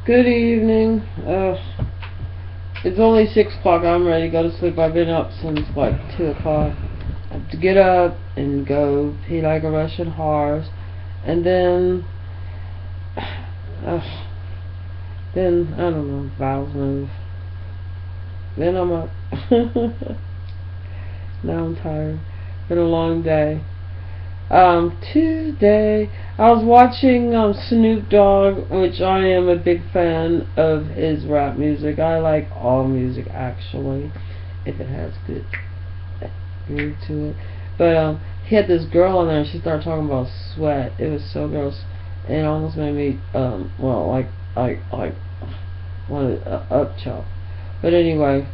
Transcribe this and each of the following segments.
Good evening. It's only 6 o'clock. I'm ready to go to sleep. I've been up since, 2 o'clock. I have to get up and go pee like a Russian horse. And then, I don't know, bowels move. Then I'm up. Now I'm tired. Been a long day. Tuesday, I was watching Snoop Dogg, which I am a big fan of his rap music. I like all music, actually, if it has good groove to it. But he had this girl on there, and she started talking about sweat. It was so gross, and it almost made me wanted up chop. But anyway,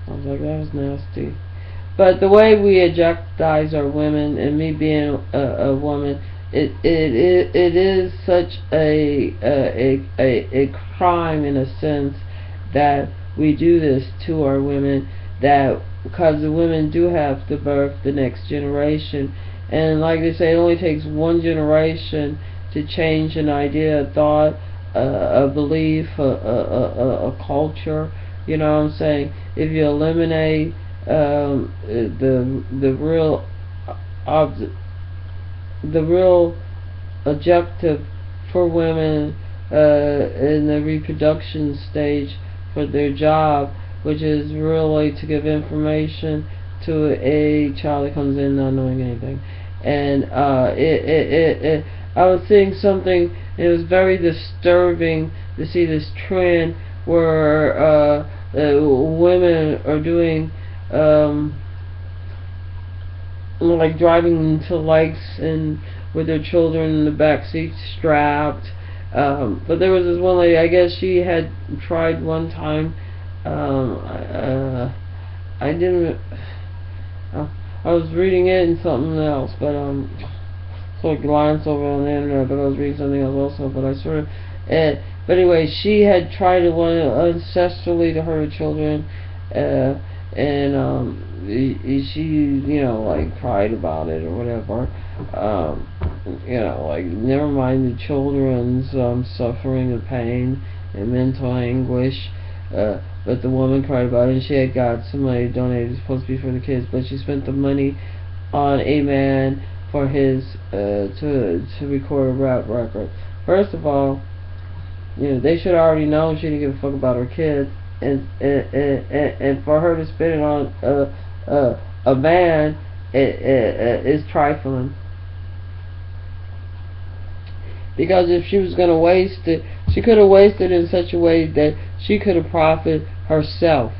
I was like, that was nasty. But the way we objectifize our women, and me being a woman, it is such a crime in a sense that we do this to our women, that because the women do have to birth the next generation, and like they say, it only takes one generation to change an idea, a thought, a belief, a culture. You know what I'm saying? If you eliminate the real objective for women in the reproduction stage for their job, which is really to give information to a child that comes in not knowing anything. And I was seeing something, and it was very disturbing to see this trend where women are doing like driving into lakes and with their children in the back seat strapped. But there was this one lady, I guess she had tried one time. I didn't. I was reading it in something else, but so I glanced over on the internet, but I was reading something else also. But I sort of. But anyway, she had tried it ancestrally to her children. And she, cried about it or whatever. Never mind the children's suffering and pain and mental anguish. But the woman cried about it, and she had got some money donated, supposed to be for the kids, but she spent the money on a man for his to record a rap record. First of all, they should already know she didn't give a fuck about her kids. And for her to spend it on a man is trifling. Because if she was going to waste it, she could have wasted it in such a way that she could have profited herself.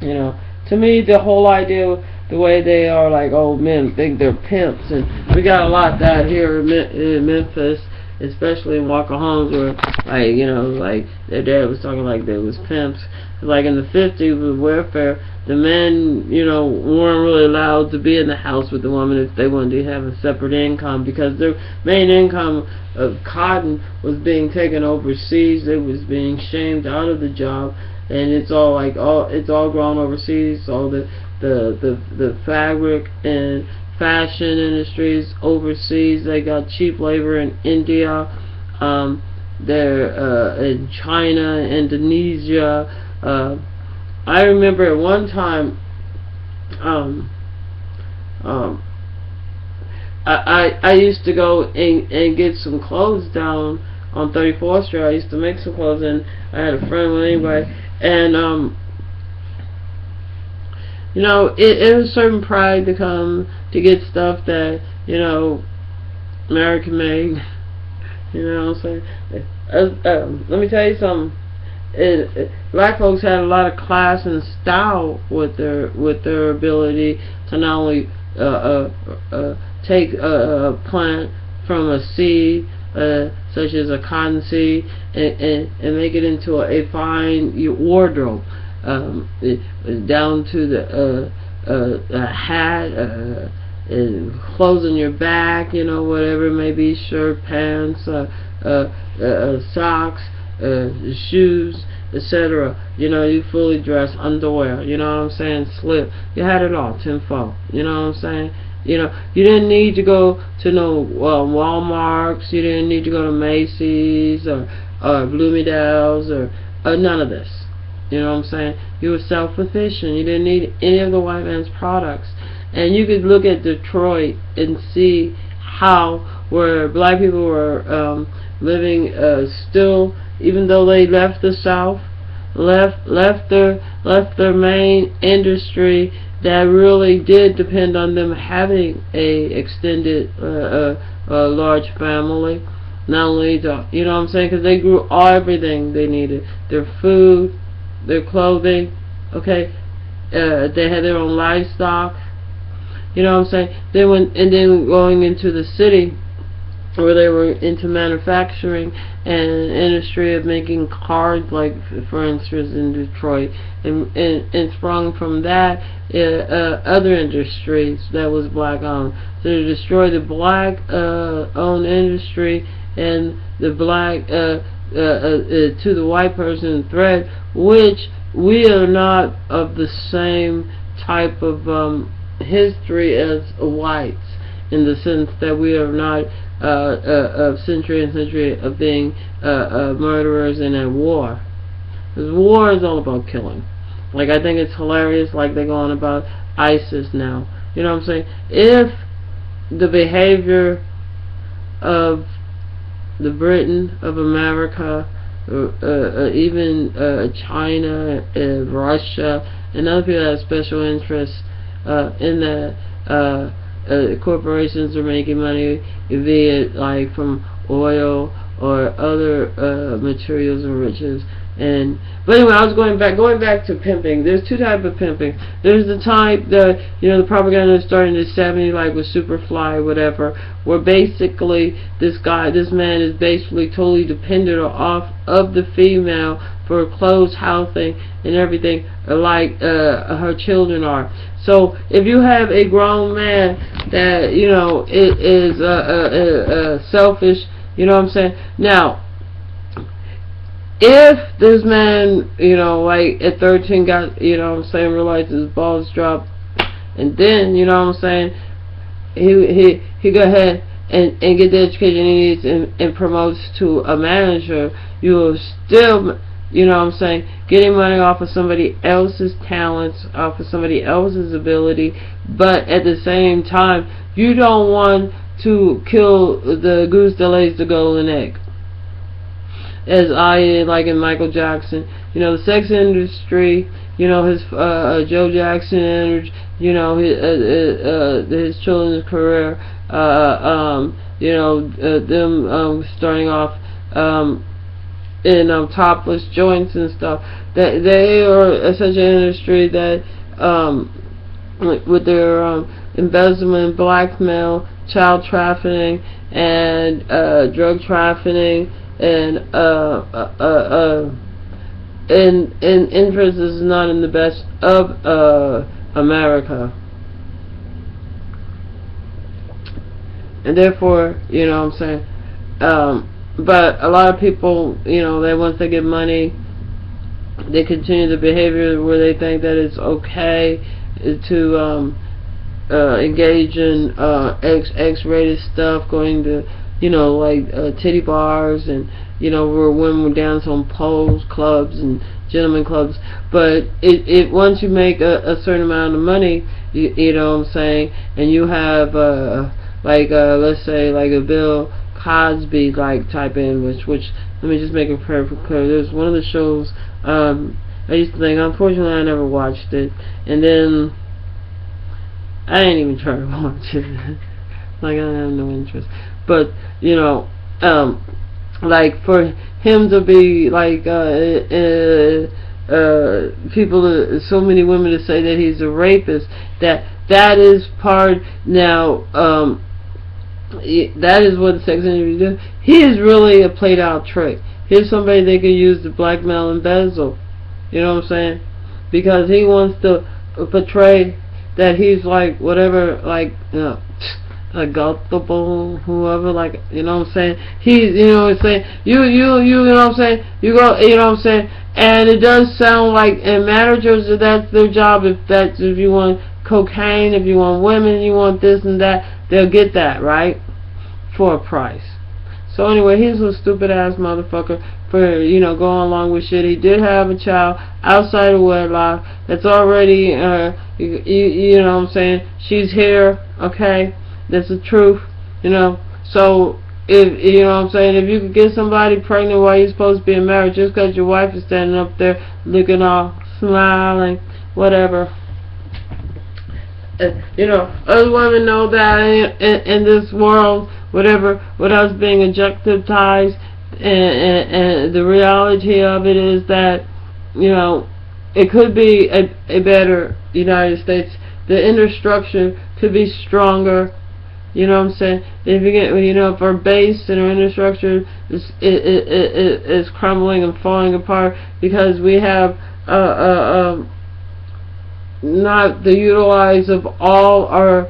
To me, the whole idea, the way they are like old men, think they're pimps, and we got a lot of that here in Memphis, especially in Walker Homes, where their dad was talking like they was pimps. Like in the 50s with welfare, the men, weren't really allowed to be in the house with the woman if they wanted to have a separate income, because their main income of cotton was being taken overseas. They was being shamed out of the job, and it's all grown overseas. All the fabric and fashion industries overseas. They got cheap labor in India, they're in China, Indonesia. I remember at one time, I used to go and get some clothes down on 34th Street. I used to make some clothes, and I had a friend with anyway, and it was a certain pride to come to get stuff that, American made. You know what I'm saying? Let me tell you something. Black folks had a lot of class and style with their ability to not only take a plant from a seed, such as a cotton seed, and make it into a fine wardrobe, down to the hat, and clothes on your back, whatever it may be, shirt, pants, socks, shoes, etc. You fully dressed, underwear, you know what I'm saying, slip. You had it all, tenfold, you know what I'm saying? You didn't need to go to no Walmarts. You didn't need to go to Macy's or Bloomingdale's or none of this. You know what I'm saying? You were self-sufficient. You didn't need any of the white man's products. And you could look at Detroit and see how where black people were living still, even though they left the South, left their main industry that really did depend on them having a extended large family. Not only you know what I'm saying, because they grew everything they needed, their food, their clothing, okay, they had their own livestock, you know what I'm saying. Then going into the city where they were into manufacturing and industry of making cars, like for instance in Detroit, and sprung from that other industries that was black owned. So to destroy the black owned industry and the black to the white person threat, which we are not of the same type of history as whites, in the sense that we are not of century and century of being murderers and at war. Because war is all about killing. Like, I think it's hilarious, like they're going about ISIS now. You know what I'm saying? If the behavior of the Britain of America, even China, Russia, and other people that have special interests in that corporations are making money, be it like from oil or other materials and riches. But anyway, I was going back to pimping. There's two types of pimping. There's the type that, the propaganda started in the 70s, like with Superfly or whatever, where basically this man is basically totally dependent or off of the female for clothes, housing, and everything, like her children are. So if you have a grown man that is selfish, you know what I'm saying? Now, if this man, like at 13 got, realized his balls dropped, and then, you he go ahead and get the education he needs and promotes to a manager, you will still, getting money off of somebody else's talents, off of somebody else's ability, but at the same time, you don't want to kill the goose that lays the golden egg. As like in Michael Jackson, the sex industry, his Joe Jackson, his children's career, them starting off in topless joints and stuff. That they are such an industry that with their embezzlement, blackmail, child trafficking, and drug trafficking, and interest is not in the best of America, and therefore, but a lot of people, they once they get money, they continue the behavior where they think that it's okay to engage in X-rated stuff, going to titty bars, and where women would dance on poles, clubs, and gentlemen clubs. But it once you make a certain amount of money, you know what I'm saying, and you have let's say like a Bill Cosby like type English, which let me just make it perfect clear. There's one of the shows I used to think, unfortunately I never watched it, and then I ain't even try to watch it. Like, I have no interest. But, like, for him to be, like, people, so many women to say that he's a rapist, that is part, now, that is what the sex industry does. He is really a played out trick. Here's somebody they can use to blackmail and embezzle. You know what I'm saying? Because he wants to portray that he's like, whatever, like, gullible, whoever, like, you know what I'm saying? He's, you know what I'm saying? You know what I'm saying? You go, you know what I'm saying? And it does sound like, and managers, that's their job, if you want to cocaine, if you want women, you want this and that, they'll get that, right? For a price. So anyway, he's a stupid ass motherfucker for, going along with shit. He did have a child outside of wedlock that's already, you know what I'm saying, she's here, okay? That's the truth, So, if, you know what I'm saying, if you could get somebody pregnant while you're supposed to be married just because your wife is standing up there looking all smiling, whatever. Other women know that in this world, whatever, with us being objectivized, and the reality of it is that, it could be a better United States. The infrastructure could be stronger. You know what I'm saying? If you get, if our base and our infrastructure is crumbling and falling apart because we have not the utilize of all our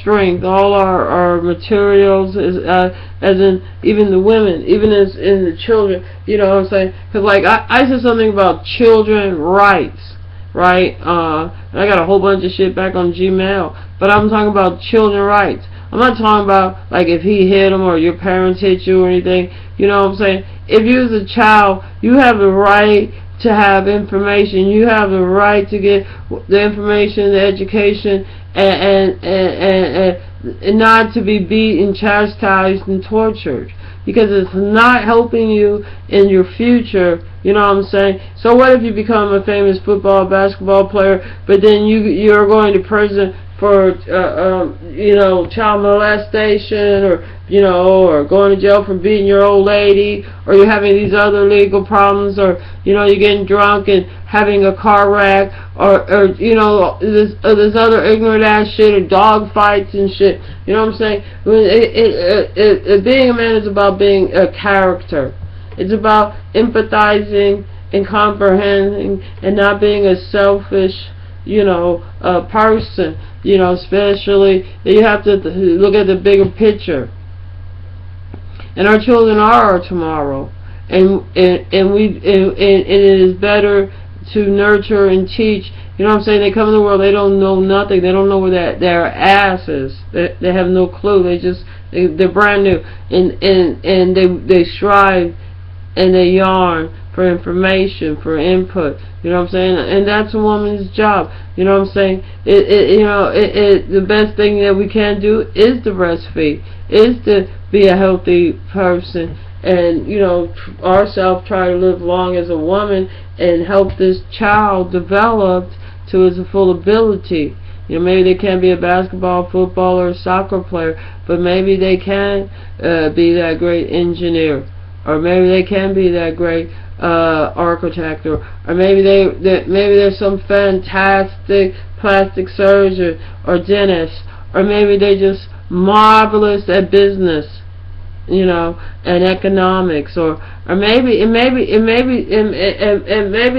strength, all our materials, as in even the women, even as in the children. You know what I'm saying? Because I said something about children rights, right? I got a whole bunch of shit back on Gmail, but I'm talking about children rights. I'm not talking about if he hit them or your parents hit you or anything. You know what I'm saying? If you as a child, you have the right to have information. You have the right to get the information, the education, and not to be beaten, chastised, and tortured, because it's not helping you in your future. You know what I'm saying? So what if you become a famous football, basketball player, but then you're going to prison for child molestation, or going to jail for beating your old lady, or you're having these other legal problems, or you're getting drunk and having a car wreck, or this other ignorant ass shit, or dog fights and shit. You know what I'm saying? Being a man is about being a character. It's about empathizing and comprehending and not being a selfish person, especially you have to look at the bigger picture. And our children are our tomorrow, and it is better to nurture and teach. You know what I'm saying? They come in the world, they don't know nothing. They don't know where their ass is. They have no clue. They're brand new, and they strive and they yarn for information, for input. You know what I'm saying? And that's a woman's job. You know what I'm saying? The best thing that we can do is to breastfeed, is to be a healthy person, and ourselves try to live long as a woman and help this child develop to his full ability. Maybe they can't be a basketball, football, or soccer player, but maybe they can be that great engineer, or maybe they can be that great architect, or maybe maybe there's some fantastic plastic surgeon or dentist, or maybe they're just marvelous at business, and economics, or maybe maybe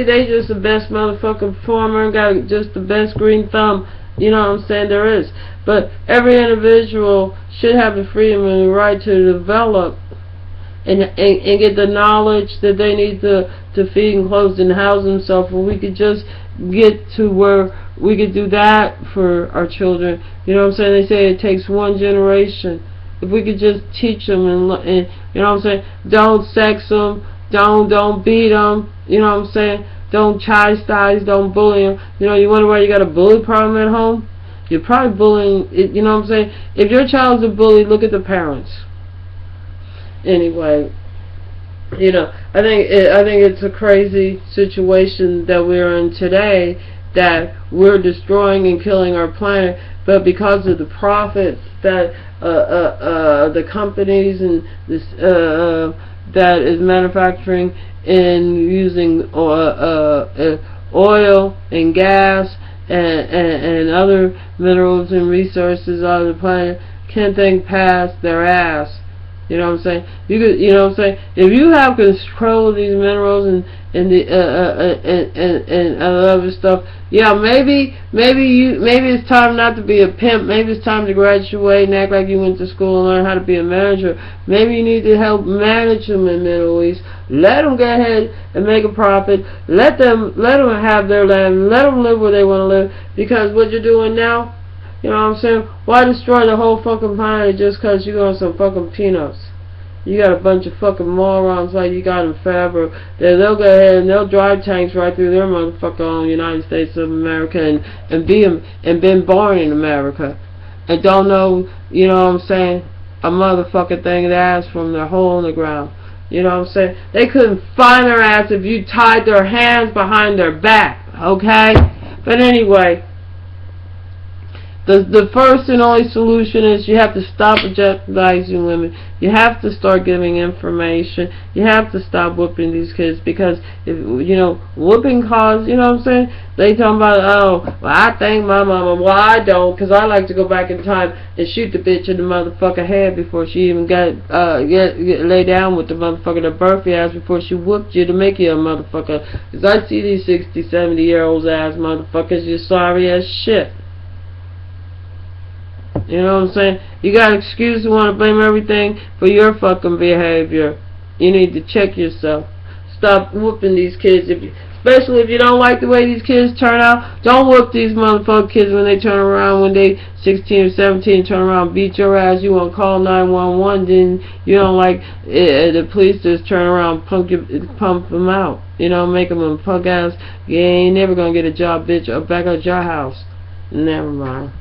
they just the best motherfucking performer and got just the best green thumb. You know what I'm saying? There is, but every individual should have the freedom and the right to develop and get the knowledge that they need to feed and clothe and house themselves. Well, we could just get to where we could do that for our children. You know what I'm saying? They say it takes one generation. If we could just teach them and you know what I'm saying? Don't sex them, don't beat them. You know what I'm saying? Don't chastise, don't bully them. You wonder why you got a bully problem at home? You're probably bullying. You know what I'm saying? If your child's a bully, look at the parents. Anyway, I think it's a crazy situation that we're in today, that we're destroying and killing our planet, but because of the profits that the companies and this that is manufacturing and using oil and gas and other minerals and resources out of the planet, can't think past their ass. You know what I'm saying? You know what I'm saying? If you have control of these minerals and the and other stuff, yeah, maybe it's time not to be a pimp. Maybe it's time to graduate and act like you went to school and learn how to be a manager. Maybe you need to help manage them in the Middle East. Let them go ahead and make a profit. Let them have their land. Let them live where they want to live. Because what you're doing now, you know what I'm saying? Why destroy the whole fucking planet just because you got some fucking peanuts? You got a bunch of fucking morons like you got in Faber. They'll go ahead and they'll drive tanks right through their motherfucker on United States of America and been born in America and don't know, you know what I'm saying, a motherfucking thing of ass from their hole in the ground. You know what I'm saying? They couldn't find their ass if you tied their hands behind their back, okay? But anyway, the first and only solution is you have to stop objectifying women. You have to start giving information. You have to stop whooping these kids because, if you know, whooping cause, you know what I'm saying? They talking about, oh, well, I thank my mama. Well, I don't, because I like to go back in time and shoot the bitch in the motherfucker head before she even got lay down with the motherfucker that birthed your ass before she whooped you to make you a motherfucker. Because I see these 60, 70-year-olds ass motherfuckers, you're sorry as shit. You know what I'm saying? You got an excuse to want to blame everything for your fucking behavior. You need to check yourself. Stop whooping these kids. Especially if you don't like the way these kids turn out. Don't whoop these motherfucking kids when they turn around when they 16 or 17, turn around and beat your ass. You want to call 911, then you don't like the police just turn around and pump them out. You know, make them a punk ass. You ain't never going to get a job, bitch, or back at your house. Never mind.